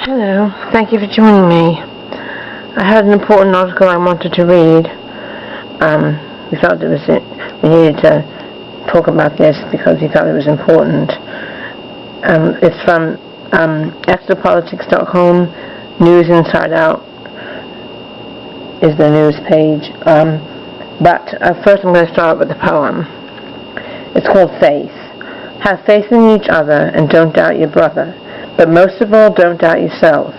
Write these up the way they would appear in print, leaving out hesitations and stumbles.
Hello, thank you for joining me. I had an important article I wanted to read. We felt we needed to talk about this because we felt it was important. It's from extrapolitics.com. News Inside Out is the news page. But first I'm going to start with the poem. It's called Faith. Have faith in each other and don't doubt your brother. But most of all, don't doubt yourself,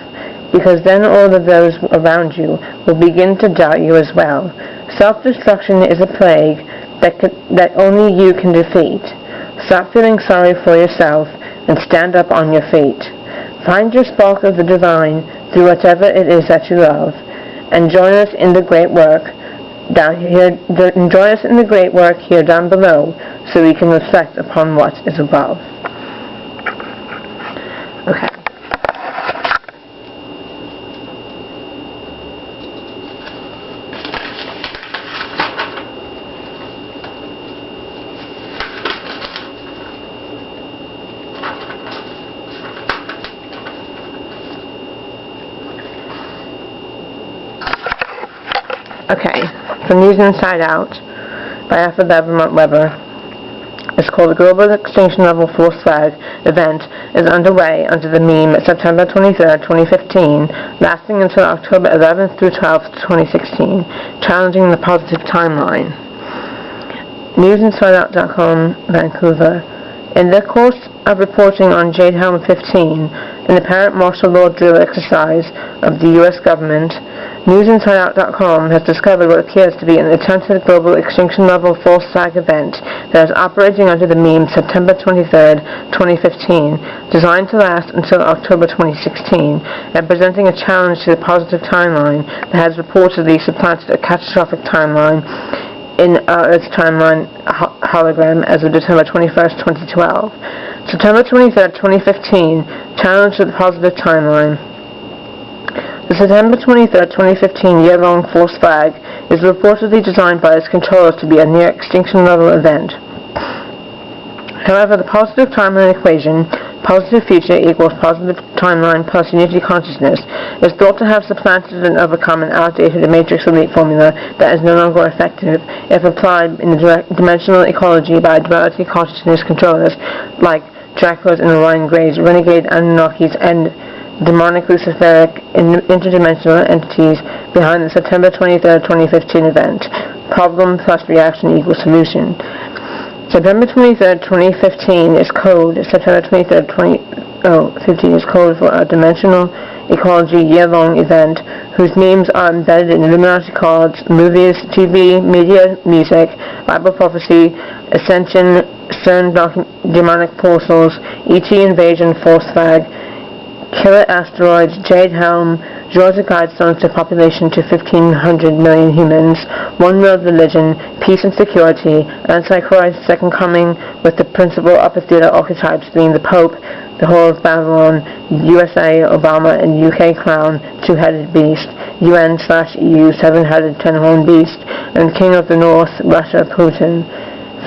because then all of those around you will begin to doubt you as well. Self-destruction is a plague that only you can defeat. Stop feeling sorry for yourself and stand up on your feet. Find your spark of the divine through whatever it is that you love, and join us in the great work down here. Join us in the great work here down below, so we can reflect upon what is above. Okay. Okay, from News Inside Out by Alfred Lambremont Webre. It's called the Global Extinction Level Force Flag event is underway under the meme September 23rd, 2015, lasting until October 11th through 12th, 2016, challenging the positive timeline. NewsInsideOut.com, Vancouver. In the course of reporting on Jade Helm 15, an apparent martial law drill exercise of the U.S. government, NewsInsideOut.com has discovered what appears to be an attempted global extinction-level false flag event that is operating under the meme September 23rd, 2015, designed to last until October 2016, and presenting a challenge to the positive timeline that has reportedly supplanted a catastrophic timeline in Earth's timeline hologram as of December 21st, 2012. September 23rd, 2015, challenge to the positive timeline. The September 23rd, 2015 year-long false flag is reportedly designed by its controllers to be a near-extinction level event. However, the positive timeline equation, positive future equals positive timeline plus unity consciousness, is thought to have supplanted and overcome an outdated matrix elite formula that is no longer effective if applied in the dimensional ecology by duality consciousness controllers like Dracula's and Orion Greys, renegade Anunnakis, and demonic Luciferic interdimensional entities behind the September 23rd, 2015 event. Problem plus reaction equals solution. September 23rd, 2015 is code. September 23rd, 2015 is code for a dimensional ecology year-long event whose memes are embedded in Illuminati cards, movies, TV, media, music, Bible prophecy, ascension, CERN demonic portals, ET invasion, false flag, killer asteroids, Jade Helm, Georgia Guidestones to population to 1,500 million humans, one world religion, peace and security, Antichrist, second coming, with the principal upper theater archetypes being the Pope, the Whore of Babylon, USA, Obama, and UK clown, two-headed beast, UN/EU, seven-headed ten-horned beast, and King of the North, Russia, Putin.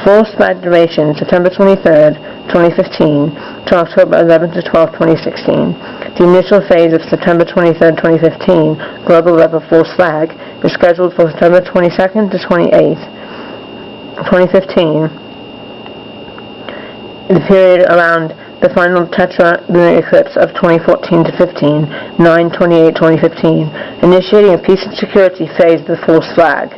False flag duration, September 23rd, 2015 to October 11th to 12th, 2016. The initial phase of September 23rd, 2015, global level false flag, is scheduled for September 22nd to 28th, 2015. The period around the final tetra lunar eclipse of 2014 to 15, 9/28/2015, initiating a peace and security phase of the false flag.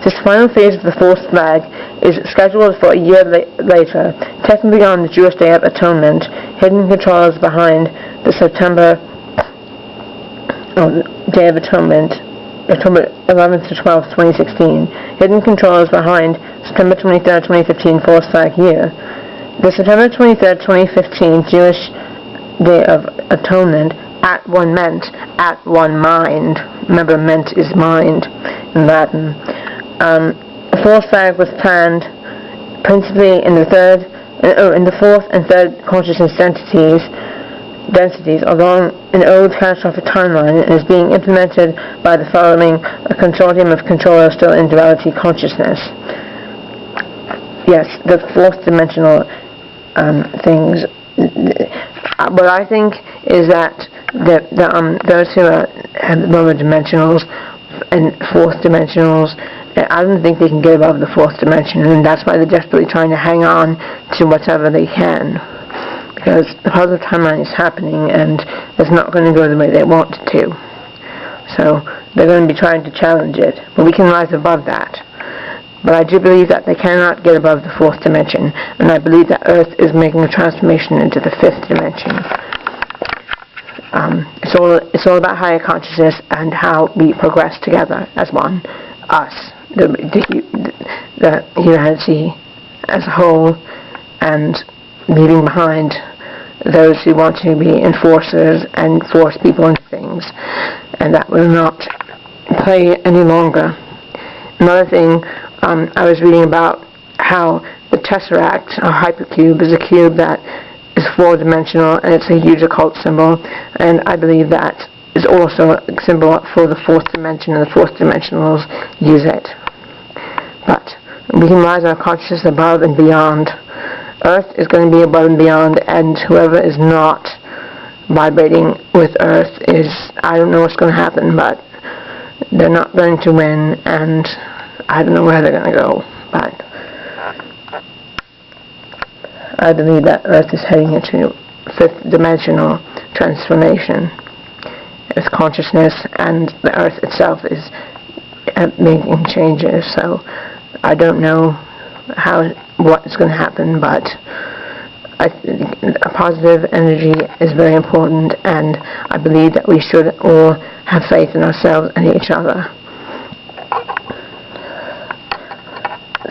This final phase of the false flag is scheduled for a year later, technically on the Jewish Day of Atonement. Hidden controllers behind the September Day of Atonement, October 11th to 12th, 2016. Hidden controllers behind September 23, 2015 false flag year. The September 23, 2015 Jewish Day of Atonement at one meant at one mind. Remember, meant is mind in Latin. The false flag was planned principally in the fourth and third consciousness densities along an old catastrophic timeline and is being implemented by the following a consortium of controllers still in duality consciousness. Yes, the fourth dimensional things. What I think is that those who have lower dimensionals and fourth dimensionals, I don't think they can get above the fourth dimension, and that's why they're desperately trying to hang on to whatever they can, because the positive timeline is happening and it's not going to go the way they want it to. So they're going to be trying to challenge it, but we can rise above that. But I do believe that they cannot get above the fourth dimension, and I believe that Earth is making a transformation into the fifth dimension. It's all about higher consciousness and how we progress together as one, us, the humanity as a whole, and leaving behind those who want to be enforcers and force people into things, and that will not play any longer. Another thing, I was reading about how the Tesseract, or hypercube, is a cube that is four-dimensional, and it's a huge occult symbol, and I believe that is also a symbol for the fourth dimension, and the fourth dimensionals use it. But we can rise our consciousness above and beyond. Earth is going to be above and beyond, and whoever is not vibrating with Earth is, I don't know what's going to happen, but they're not going to win, and I don't know where they're going to go, but I believe that Earth is heading into fifth dimensional transformation. Its consciousness and the Earth itself is making changes, so I don't know what is going to happen, but I think a positive energy is very important, and I believe that we should all have faith in ourselves and each other.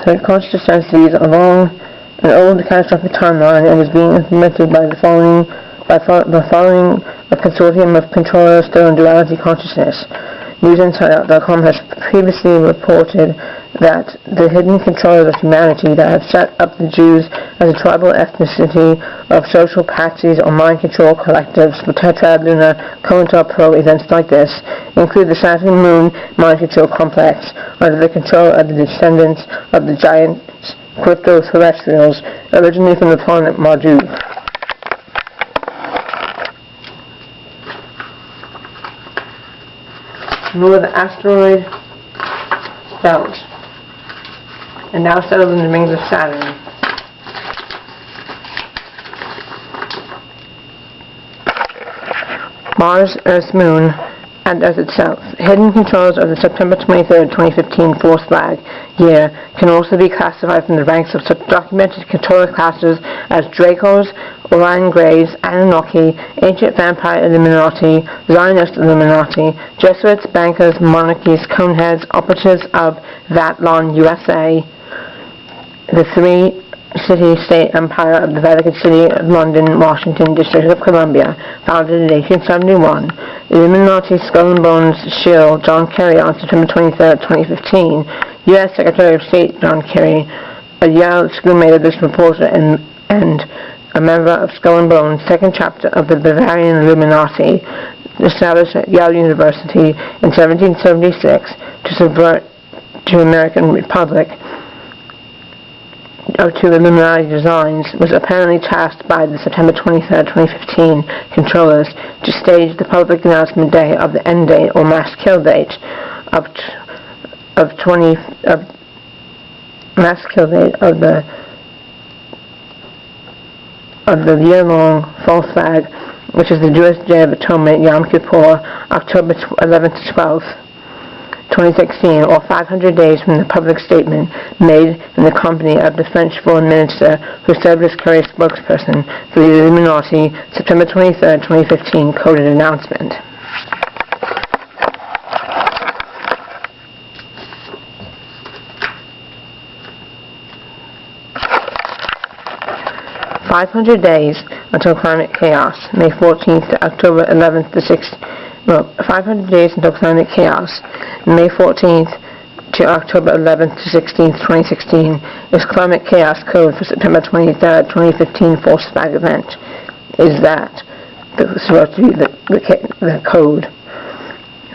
Third consciousness densities along an old catastrophic timeline and is being implemented by the following a consortium of controllers still in duality consciousness. NewsInsideOut.com has previously reported that the hidden controllers of humanity that have set up the Jews as a tribal ethnicity of social patsies or mind control collectives for tetrad lunar COINTELPRO events like this include the Saturn Moon mind control complex under the control of the descendants of the giant crypto-terrestrials originally from the planet Marduk. Nor the asteroid Belt, and now settled in the rings of Saturn. Mars, Earth's moon, and Earth itself. Hidden controls of the September 23, 2015 false flag year can also be classified from the ranks of such documented controller classes as Dracos, Orion Greys, Anunnaki, Ancient Vampire Illuminati, Zionist Illuminati, Jesuits, bankers, monarchies, coneheads, operatives of Vatlon, USA, the three-city-state empire of the Vatican City of London, Washington, District of Columbia, founded in 1871, Illuminati Skull and Bones shill John Kerry on September 23, 2015, U.S. Secretary of State John Kerry, a Yale schoolmate of this reporter and a member of Skull and Bones, second chapter of the Bavarian Illuminati, established at Yale University in 1776 to subvert to American Republic to Illuminati designs, was apparently tasked by the September 23, 2015 controllers to stage the public announcement day of the end date or mass kill date of the year-long false flag, which is the Jewish Day of Atonement, Yom Kippur, October 11th to 12th, 2016, or 500 days from the public statement made in the company of the French foreign minister who served as Kerry's spokesperson for the Illuminati September 23, 2015 coded announcement. 500 days until climate chaos, May 14th to October 11th to 16th. 500 days until climate chaos, May 14th to October 11th to 16th, 2016, is climate chaos code for September 23rd, 2015 false flag event. Is that supposed to be the code?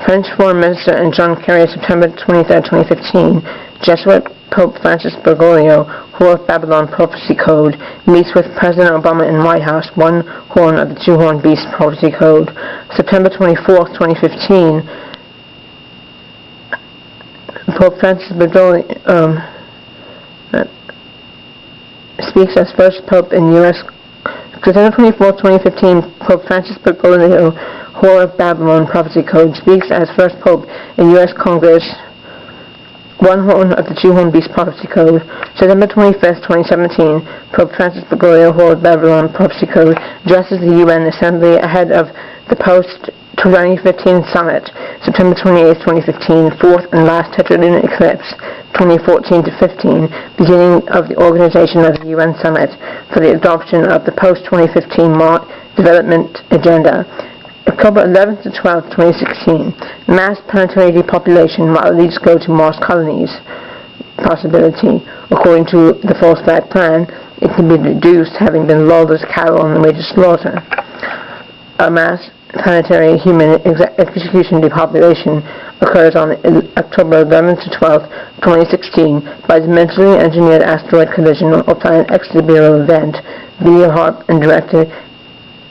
French Foreign Minister and John Kerry, September 23rd, 2015, Jesuit Pope Francis Bergoglio, Whore of Babylon Prophecy Code, meets with President Obama in White House, one horn of the two-horned beast prophecy code. September 24th, 2015, Pope Francis Bergoglio speaks as first Pope in U.S. September 24th, 2015, Pope Francis Bergoglio, Whore of Babylon Prophecy Code, speaks as first Pope in U.S. Congress, one horn of the two-horned beast prophecy code. September 25th, 2017, Pope Francis Bergoglio, Whore of Babylon Prophecy Code, addresses the UN Assembly ahead of the post-2015 summit. September 28th, 2015, fourth and last tetralunar eclipse, 2014-15, beginning of the organization of the UN summit for the adoption of the post-2015 development agenda. October 11th to 12th, 2016, mass planetary depopulation while elites go to Mars colonies. Possibility. According to the false flag plan, it can be reduced, having been lulled as cattle on the way to slaughter. A mass planetary human execution depopulation occurs on October 11th to 12th, 2016, by the mentally engineered asteroid collision or planet extraterrestrial event, video harp and directed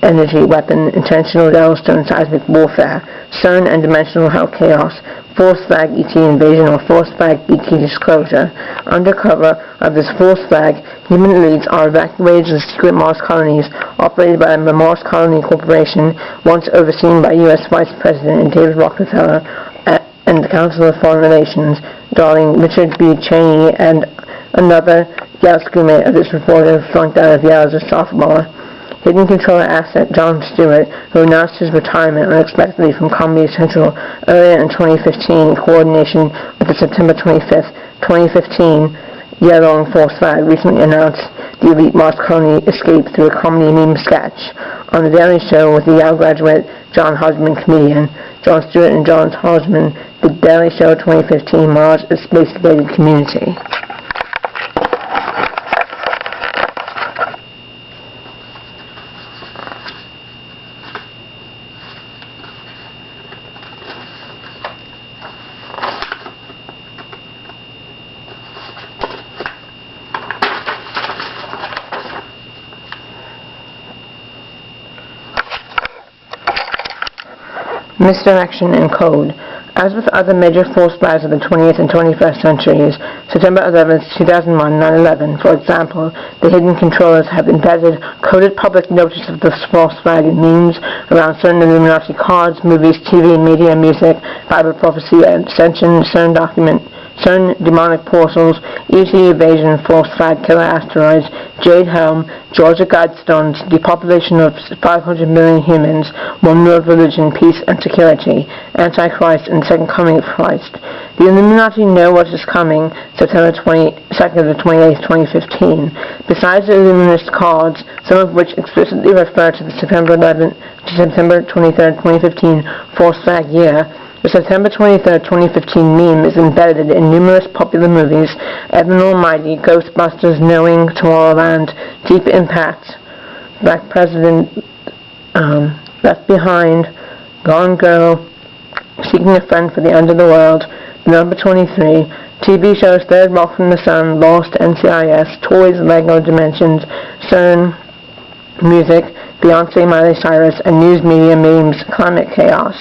energy weapon, intentional Yellowstone seismic warfare, CERN and dimensional hell chaos, false flag ET invasion or false flag ET disclosure. Under cover of this false flag, human elites are evacuated to secret Mars colonies operated by the Mars Colony Corporation, once overseen by U.S. Vice President David Rockefeller and the Council of Foreign Relations, darling Richard B. Cheney, and another Yale schoolmate of this reporter flunked out of Yale as a sophomore. Hidden controller asset Jon Stewart, who announced his retirement unexpectedly from Comedy Central earlier in 2015 in coordination with the September 25th, 2015 year-long false flag, recently announced the elite Mars colony escape through a comedy meme sketch on The Daily Show with the Yale graduate John Hodgman comedian. Jon Stewart and John Hodgman, The Daily Show 2015 Mars is Space-Related Community. Misdirection and code. As with other major false flags of the 20th and 21st centuries, September 11th, 2001, 9/11, for example, the hidden controllers have embedded coded public notice of this false flag in memes around certain Illuminati cards, movies, TV, media, music, Bible prophecy, ascension, CERN demonic portals, ET evasion, false flag killer asteroids, Jade Helm, Georgia Guidestones, depopulation of 500 million humans, one world religion, peace and security, Antichrist and second coming of Christ. The Illuminati know what is coming, September 22nd to 28th, 2015. Besides the Illuminist cards, some of which explicitly refer to the September 11th to September 23rd, 2015 false flag year, the September 23rd, 2015 meme is embedded in numerous popular movies: Evan Almighty, Ghostbusters, Knowing, Tomorrowland, Deep Impact, Black President, Left Behind, Gone Girl, Seeking a Friend for the End of the World, Number 23, TV shows Third Rock from the Sun, Lost, NCIS, Toys, Lego Dimensions, CERN, Music, Beyonce, Miley Cyrus, and news media memes, Climate Chaos.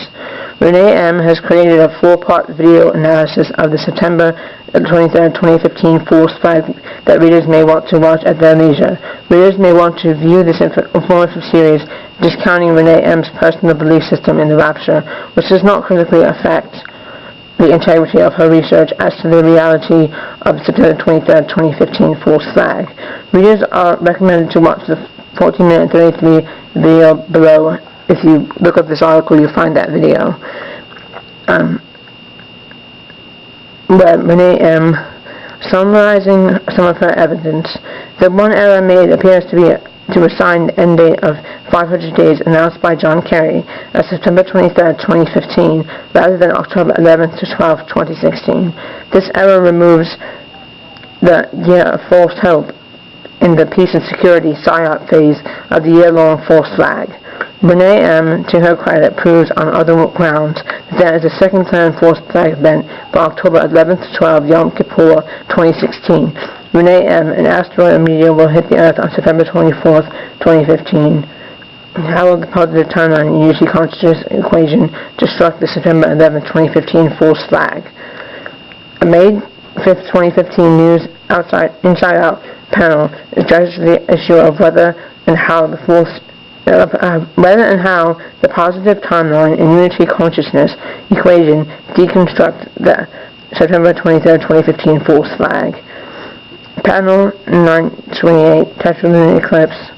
Renee M. has created a 4-part video analysis of the September 23rd, 2015 false flag that readers may want to watch at their leisure. Readers may want to view this informative series discounting Renee M.'s personal belief system in the rapture, which does not critically affect the integrity of her research as to the reality of the September 23rd, 2015 false flag. Readers are recommended to watch the 14-minute 33 video below. If you look up this article, you'll find that video, where Renee M. summarizing some of her evidence. The one error made appears to be to assign the end date of 500 days announced by John Kerry as September 23, 2015, rather than October 11 to 12, 2016. This error removes the year of false hope in the peace and security PSYOP phase of the year-long false flag. Renee M., to her credit, proves on other grounds that there is a second planned false flag event for October 11 to 12, Yom Kippur, 2016. Renee M., an asteroid meteor, will hit the Earth on September 24, 2015. How will the positive timeline and unity consciousness equation destruct the September 11, 2015 false flag? A May 5, 2015 News Inside Out panel addresses the issue of whether and how the positive timeline and unity consciousness equation deconstruct the September 23, 2015 false flag. Panel 928, Tetralunnar Eclipse,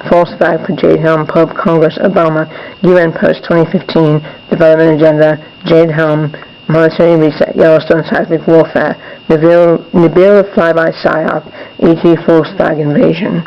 false flag for Jade Helm, Pope, Congress, Obama, UN Post 2015, Development Agenda, Jade Helm, Monetary Reset, Yellowstone Seismic Warfare, Nibiru Flyby PSYOP, ET false flag invasion.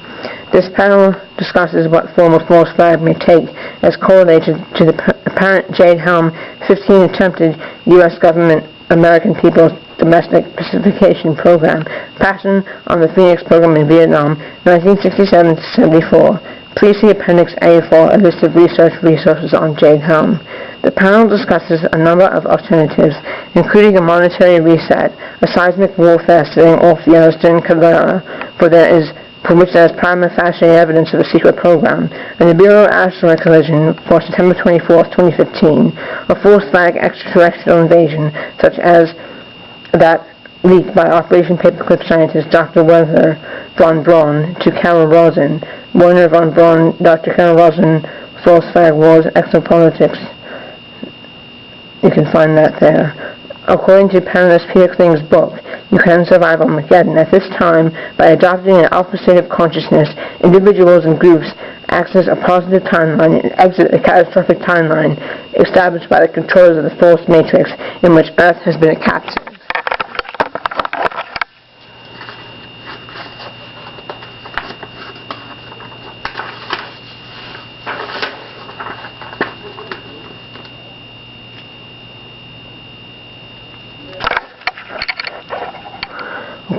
This panel discusses what form a false flag may take as correlated to the apparent Jade Helm 15 attempted U.S. government American People's Domestic Pacification Program, pattern on the Phoenix Program in Vietnam, 1967-74. Please see Appendix A for a list of research resources on Jade Helm. The panel discusses a number of alternatives, including a monetary reset, a seismic warfare setting off the Yellowstone caldera, for which there is prima facie evidence of a secret program, a Nibiru asteroid collision for September 24, 2015, a false flag extraterrestrial invasion, such as that leaked by Operation Paperclip scientist Dr. Werner von Braun to Carol Rosen. Werner von Braun, Dr. Carol Rosen, false flag wars, exopolitics. You can find that there. According to panelist Peter Kling's book, You Can Survive Armageddon, at this time, by adopting an alpha state of consciousness, individuals and groups access a positive timeline and exit a catastrophic timeline established by the controllers of the false matrix in which Earth has been a captive.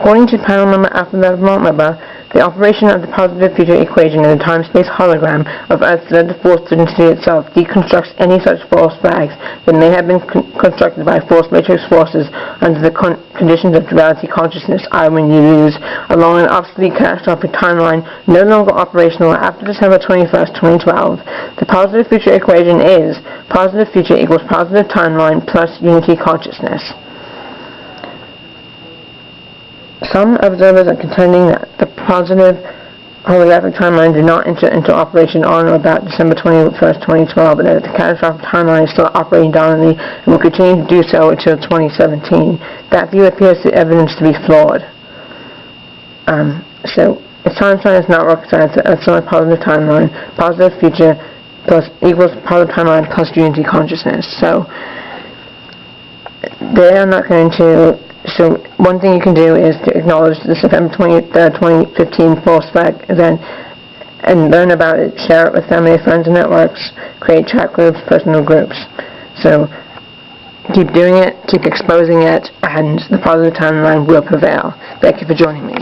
According to panel member Alfred Lambremont Webre, the operation of the positive future equation in the time-space hologram of Earth's led the false density itself deconstructs any such false flags that may have been constructed by false matrix forces under the conditions of duality consciousness, when you lose, along an obsolete catastrophic timeline no longer operational after December 21, 2012. The positive future equation is positive future equals positive timeline plus unity consciousness. Some observers are contending that the positive holographic timeline did not enter into operation on or about December 21, 2012, and that the catastrophic timeline is still operating dominantly and will continue to do so until 2017. That view appears to evidence to be flawed. So, its timeline is not rocket science, it's only positive timeline, positive future plus equals positive timeline plus unity consciousness. So, they are not going to. So one thing you can do is to acknowledge the September 23rd, 2015 false flag event and learn about it, share it with family, friends, and networks, create chat groups, personal groups. So keep doing it, keep exposing it, and the positive timeline will prevail. Thank you for joining me.